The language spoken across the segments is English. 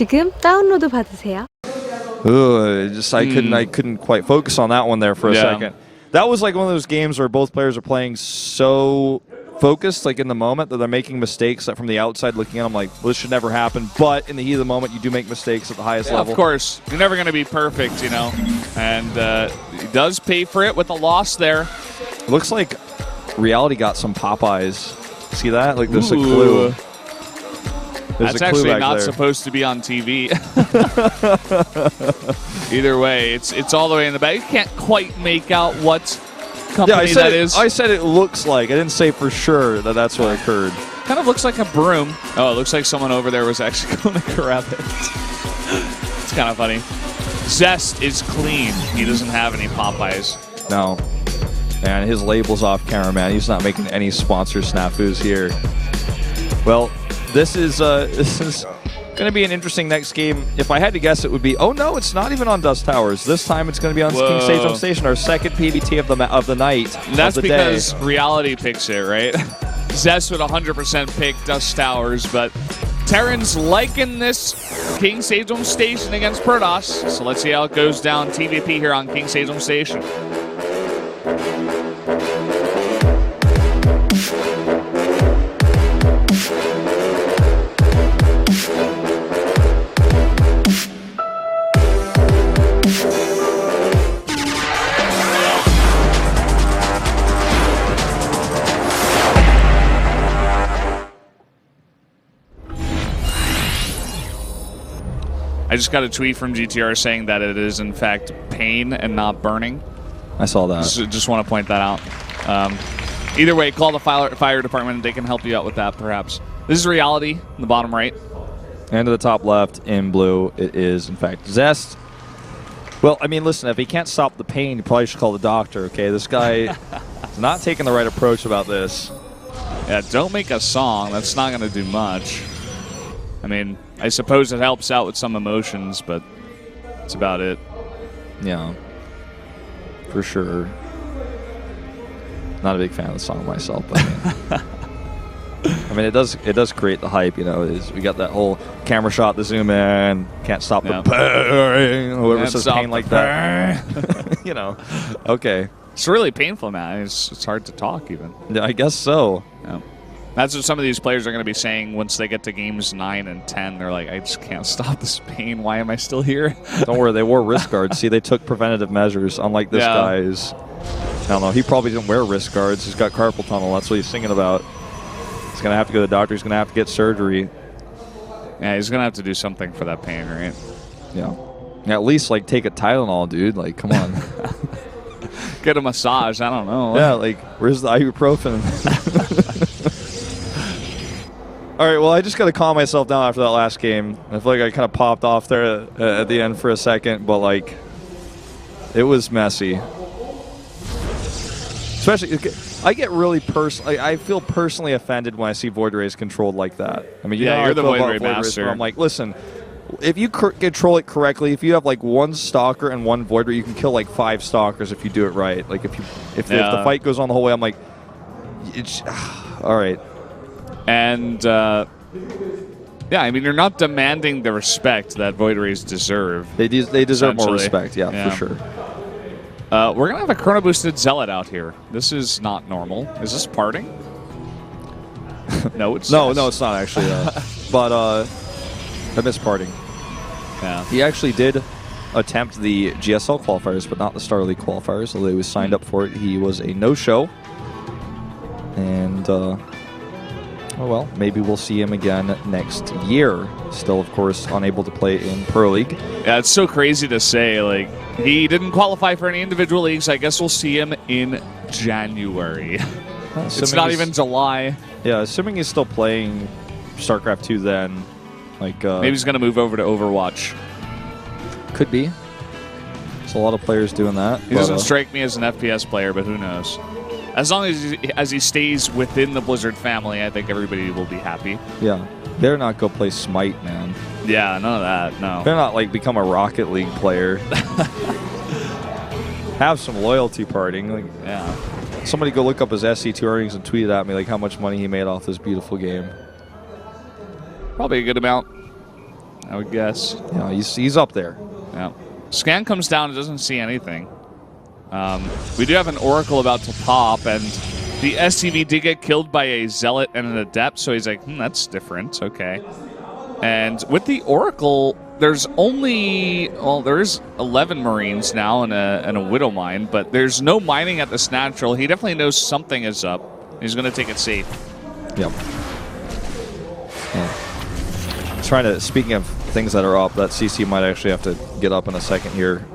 지금 다운로드 받으세요. I couldn't quite focus on that one there for a second. That was like one of those games where both players are playing so focused, like in the moment, that they're making mistakes that from the outside looking in, I'm like, well, this should never happen. But in the heat of the moment, you do make mistakes at the highest level. Of course. You're never going to be perfect, you know. And he does pay for it with a loss there. It looks like Reality got some Popeyes. See that? Like there's a clue. That's actually not supposed to be on TV. Either way, it's all the way in the back. You can't quite make out what company that is. I said it looks like. I didn't say for sure that that's what occurred. Kind of looks like a broom. Oh, it looks like someone over there was actually going to grab it. It's kind of funny. Zest is clean. He doesn't have any Popeyes. No. Man, his label's off camera, man. He's not making any sponsor snafus here. Well, this is going to be an interesting next game. If I had to guess, it would be. Oh no, it's not even on Dust Towers. This time it's going to be on King Stage Home Station, our second PBT of the night. And that's because Reality picks it, right? Zest would 100% pick Dust Towers, but Terran's liking this King Stage Home Station against Protoss. So let's see how it goes down. TVP here on King Stage Home Station. I just got a tweet from GTR saying that it is, in fact, pain and not burning. I saw that. Just want to point that out. Either way, call the fire department and they can help you out with that, perhaps. This is Reality in the bottom right. And to the top left in blue, it is, in fact, Zest. Well, I mean, listen, if he can't stop the pain, you probably should call the doctor, okay? This guy is not taking the right approach about this. Yeah, don't make a song. That's not going to do much. I mean, I suppose it helps out with some emotions, but that's about it. Yeah, for sure. Not a big fan of the song myself, but I mean, it does create the hype. You know, we got that whole camera shot, the zoom in, can't stop the pain. Whoever says pain like that, you know. Okay, it's really painful, man. It's hard to talk even. Yeah, I guess so. Yeah. That's what some of these players are going to be saying once they get to games 9 and 10. They're like, I just can't stop this pain. Why am I still here? Don't worry, they wore wrist guards. See, they took preventative measures, unlike this guy's. I don't know. He probably didn't wear wrist guards. He's got carpal tunnel. That's what he's singing about. He's going to have to go to the doctor. He's going to have to get surgery. Yeah, he's going to have to do something for that pain, right? Yeah. At least, like, take a Tylenol, dude. Like, come on. Get a massage. I don't know. Yeah, like, where's the ibuprofen? All right, well, I just got to calm myself down after that last game. I feel like I kind of popped off there at the end for a second, but, like, it was messy. Especially, I get really I feel personally offended when I see Void Rays controlled like that. I mean, you're the Void Ray master. I'm like, listen, if you control it correctly, if you have like one Stalker and one Void Ray, you can kill like 5 Stalkers if you do it right. Like if the fight goes on the whole way, I'm like, it's all right. And yeah, I mean, you're not demanding the respect that Void Rays deserve. They deserve more respect, yeah, for sure. We're going to have a Chrono Boosted Zealot out here. This is not normal. Is this parting? No, it's no, it's not actually. But I missed parting. Yeah. He actually did attempt the GSL qualifiers, but not the Star League qualifiers, although he was signed up for it. He was a no-show. And, oh well, maybe we'll see him again next year. Still, of course, unable to play in Pro League. Yeah, it's so crazy to say. Like, he didn't qualify for any individual leagues. I guess we'll see him in January. It's not even July. Yeah, assuming he's still playing StarCraft 2 then. Like, maybe he's going to move over to Overwatch. Could be. There's a lot of players doing that. He doesn't strike me as an FPS player, but who knows? As long as he stays within the Blizzard family, I think everybody will be happy. Yeah. Better not go play Smite, man. Yeah, none of that, no. Better not, like, become a Rocket League player. Have some loyalty parting. Like, yeah. Somebody go look up his SC2 earnings and tweet it at me, like, how much money he made off this beautiful game. Probably a good amount. I would guess. Yeah, he's up there. Yeah. Scan comes down and doesn't see anything. We do have an Oracle about to pop, and the SCV did get killed by a Zealot and an Adept, so he's like, that's different. Okay. And with the Oracle, there's only, well, there's 11 Marines now and a Widow Mine, but there's no mining at this natural. He definitely knows something is up. He's going to take it safe. Yep. Yeah. Trying to, speaking of things that are up, that CC might actually have to get up in a second here.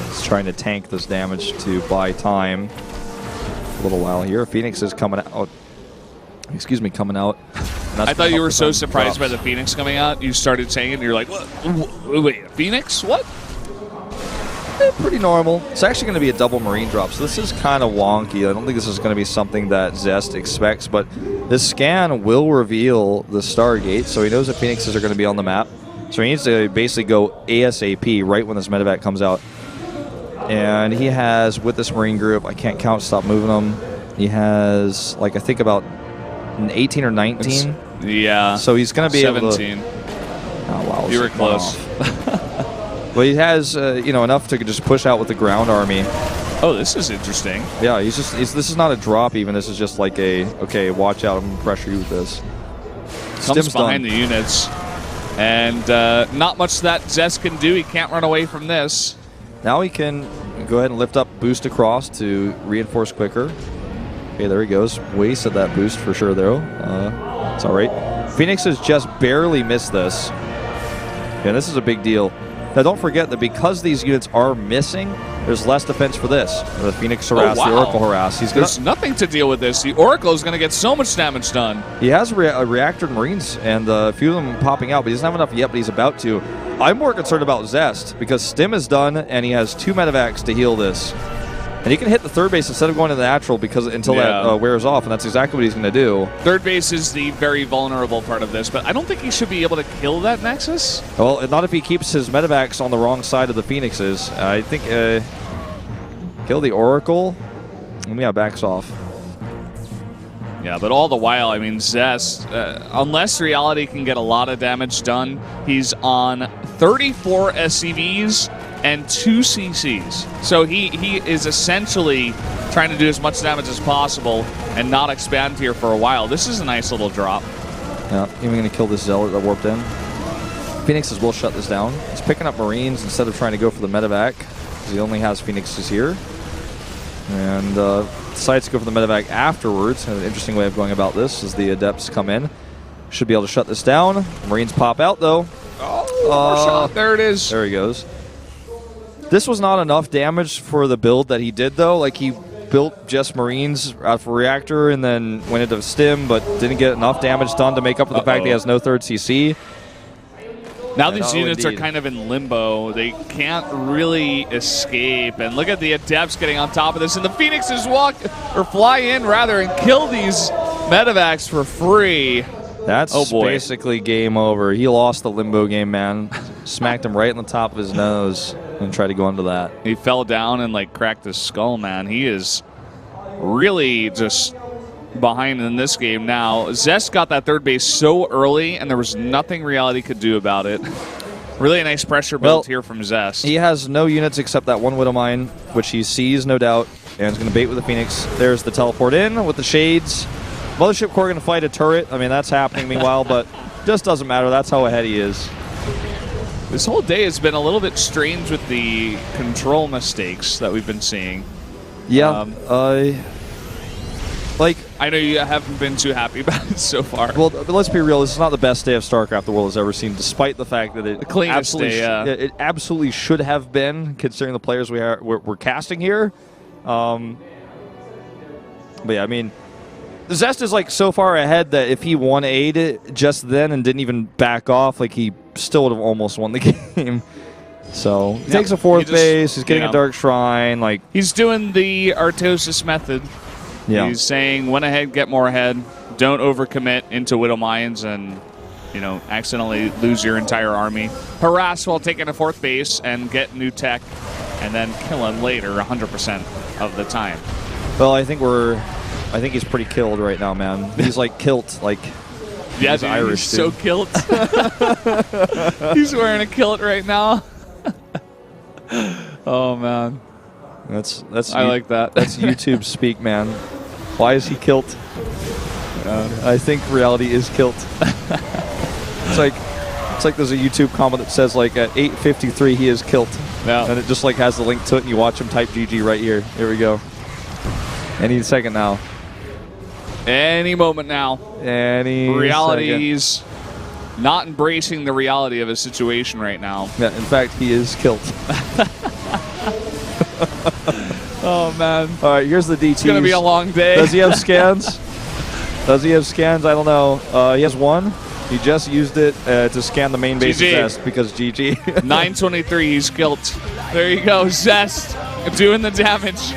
He's trying to tank this damage to buy time a little while here. Phoenix is coming out. Excuse me, coming out. I thought you were so surprised by the Phoenix coming out. You started saying it, and you're like, what? Wait, Phoenix? What? Pretty normal. It's actually going to be a double Marine drop, so this is kind of wonky. I don't think this is going to be something that Zest expects, but this scan will reveal the Stargate, so he knows the Phoenixes are going to be on the map. So he needs to basically go ASAP right when this medevac comes out. And he has, with this Marine group, I can't count, stop moving them. He has, like, I think about 18 or 19. Yeah. So he's going to be 17. able to... Oh, wow. You were close. But he has, enough to just push out with the ground army. Oh, this is interesting. Yeah, this is not a drop even. This is just like okay, watch out, I'm going to pressure you with this. Comes behind the units. And not much that Zest can do. He can't run away from this. Now he can go ahead and lift up, boost across to reinforce quicker. Okay, there he goes. Wasted that boost for sure, though. It's all right. Phoenix has just barely missed this. Yeah, this is a big deal. Now, don't forget that because these units are missing, there's less defense for this. The Phoenix harass, the Oracle harass. There's nothing to deal with this. The Oracle is going to get so much damage done. He has a reactor Marines, and a few of them popping out, but he doesn't have enough yet, but he's about to. I'm more concerned about Zest, because Stim is done, and he has 2 medevacs to heal this. And he can hit the third base instead of going to the natural until that wears off, and that's exactly what he's going to do. Third base is the very vulnerable part of this, but I don't think he should be able to kill that Nexus. Well, not if he keeps his medevacs on the wrong side of the Phoenixes. I think kill the Oracle, and backs off. Yeah, but all the while, I mean, Zest, unless Reality can get a lot of damage done, he's on 34 SCVs and 2 CCs. So he is essentially trying to do as much damage as possible and not expand here for a while. This is a nice little drop. Yeah, even going to kill this Zealot that warped in. Phoenixes will shut this down. He's picking up Marines instead of trying to go for the medevac, because he only has Phoenixes here. And decides to go for the medevac afterwards. An interesting way of going about this is the Adepts come in. Should be able to shut this down. Marines pop out, though. Oh, shot. There it is. There he goes. This was not enough damage for the build that he did, though. Like, he built just Marines out for Reactor and then went into Stim, but didn't get enough damage done to make up for the fact that he has no third CC. Now these units are kind of in limbo. They can't really escape. And look at the Adepts getting on top of this. And the Phoenixes fly in, rather, and kill these medevacs for free. That's basically game over. He lost the limbo game, man. Smacked him right on the top of his nose and tried to go into that. He fell down and, like, cracked his skull, man. He is really just behind in this game now. Zest got that third base so early, and there was nothing Reality could do about it. Really a nice pressure build here from Zest. He has no units except that one Widow Mine, which he sees, no doubt, and is going to bait with the Phoenix. There's the teleport in with the Shades. Mothership Core going to fight a turret. I mean, that's happening meanwhile, but just doesn't matter. That's how ahead he is. This whole day has been a little bit strange with the control mistakes that we've been seeing. Yeah, I know you haven't been too happy about it so far. Well, but let's be real. This is not the best day of StarCraft the world has ever seen, despite the fact that it it absolutely should have been, considering the players we're casting here. But yeah, I mean, Zest is like so far ahead that if he 1-8'd just then and didn't even back off, like he still would have almost won the game. So he takes a fourth base. He's getting a Dark Shrine. Like he's doing the Artosis method. Yeah. He's saying, went ahead, get more ahead. Don't overcommit into Widow Mines and, accidentally lose your entire army. Harass while taking a fourth base and get new tech, and then kill him later 100% of the time. Well, I think he's pretty killed right now, man. He's like kilt, like Yeah, He's dude, Irish, he's so dude. kilt. He's wearing a kilt right now. Oh man, That's I like that. That's YouTube speak, man. Why is he kilt? I think reality is kilt. It's like there's a YouTube comment that says like at 8:53 he is kilt, Yeah. and it just like has the link to it, and you watch him type GG right here. Here we go. Any second now. Any moment now. Any Reality's not embracing the reality of his situation right now. second. Yeah, in fact, he is kilt. Oh man, All right, here's the DT. it's gonna be a long day. Does he have scans? Does he have scans? I don't know. He has one. He just used it to scan the main base of GG. Zest because GG. 923, he's kilt. There you go, Zest doing the damage,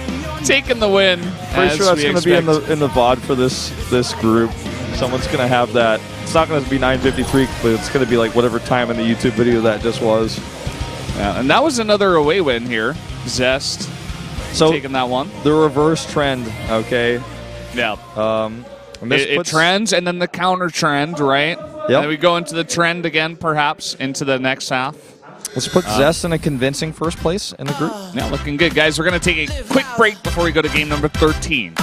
taking the win. Pretty sure that's going to be in the VOD for this group. Someone's going to have that. It's not going to be 9:53, but it's going to be like whatever time in the YouTube video that just was. Yeah, and that was another away win here. Zest So taking that one. the reverse trend, okay? Yeah. And this It puts- trends and then the counter trend, right? Yep. And then we go into the trend again, perhaps, into the next half. Let's put Zest in a convincing first place in the group. Yeah, looking good, guys. We're going to take a quick break before we go to game number 13.